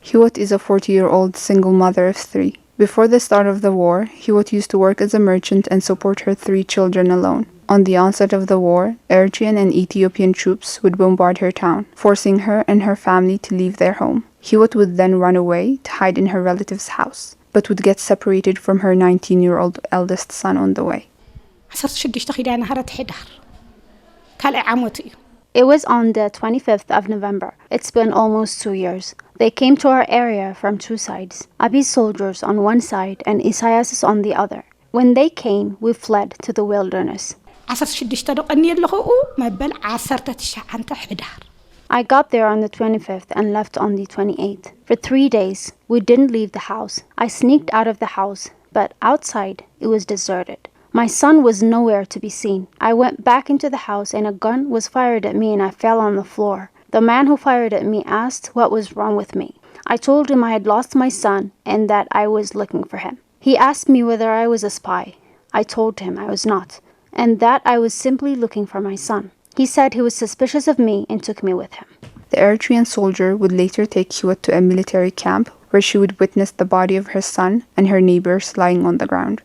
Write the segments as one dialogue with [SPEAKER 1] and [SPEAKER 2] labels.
[SPEAKER 1] Hiwot is a 40-year-old single mother of 3. Before the start of the war, Hiwot used to work as a merchant and support her 3 children alone. On the onset of the war, Eritrean and Ethiopian troops would bombard her town, forcing her and her family to leave their home. Hiwot would then run away to hide in her relative's house, but would get separated from her 19-year-old eldest son on the way.
[SPEAKER 2] It was on the 25th of November. It's been almost 2 years. They came to our area from 2 sides. Abiy's soldiers on one side and Isaias's on the other. When they came, we fled to the wilderness. I got there on the 25th and left on the 28th. For 3 days, we didn't leave the house. I sneaked out of the house, but outside, it was deserted. My son was nowhere to be seen. I went back into the house and a gun was fired at me and I fell on the floor. The man who fired at me asked what was wrong with me. I told him I had lost my son and that I was looking for him. He asked me whether I was a spy. I told him I was not, and that I was simply looking for my son. He said he was suspicious of me and took me with him.
[SPEAKER 1] The Eritrean soldier would later take Hiwot to a military camp where she would witness the body of her son and her neighbors lying on the ground.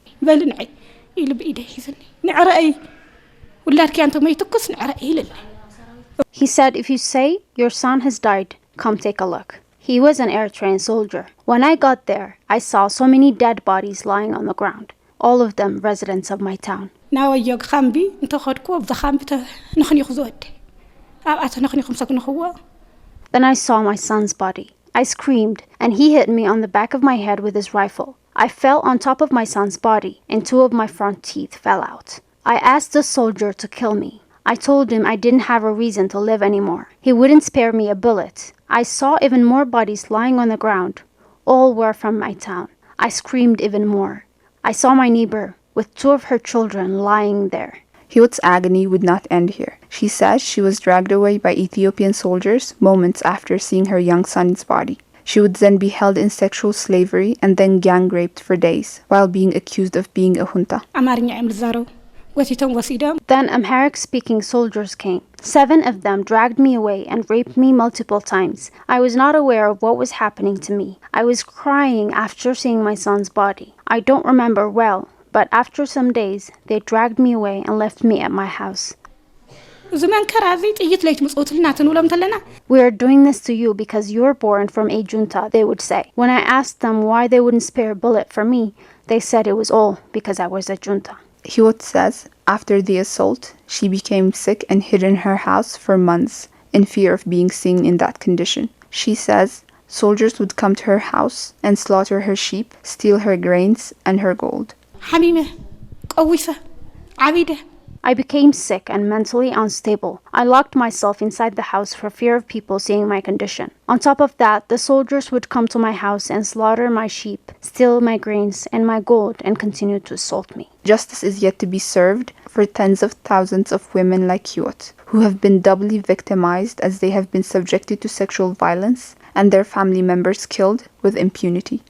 [SPEAKER 2] He said, if you say your son has died, come take a look. He was an Eritrean soldier. When I got there, I saw so many dead bodies lying on the ground, all of them residents of my town. Then I saw my son's body. I screamed, and he hit me on the back of my head with his rifle. I fell on top of my son's body, and 2 of my front teeth fell out. I asked the soldier to kill me. I told him I didn't have a reason to live anymore. He wouldn't spare me a bullet. I saw even more bodies lying on the ground. All were from my town. I screamed even more. I saw my neighbor with 2 of her children lying there.
[SPEAKER 1] Hiwot's agony would not end here. She says she was dragged away by Ethiopian soldiers moments after seeing her young son's body. She would then be held in sexual slavery and then gang raped for days, while being accused of being a junta.
[SPEAKER 2] Then Amharic-speaking soldiers came. 7 of them dragged me away and raped me multiple times. I was not aware of what was happening to me. I was crying after seeing my son's body. I don't remember well, but after some days, they dragged me away and left me at my house. We are doing this to you because you are born from a junta, they would say. When I asked them why they wouldn't spare a bullet for me, they said it was all because I was a junta.
[SPEAKER 1] Hiwot says after the assault, she became sick and hid in her house for months in fear of being seen in that condition. She says soldiers would come to her house and slaughter her sheep, steal her grains and her gold. I became sick and mentally unstable. I locked myself inside the house for fear of people seeing my condition. On top of that, the soldiers would come to my house and slaughter my sheep, steal my grains and my gold, and continue to assault me. Justice is yet to be served for tens of thousands of women like Hiwot, who have been doubly victimized as they have been subjected to sexual violence and their family members killed with impunity.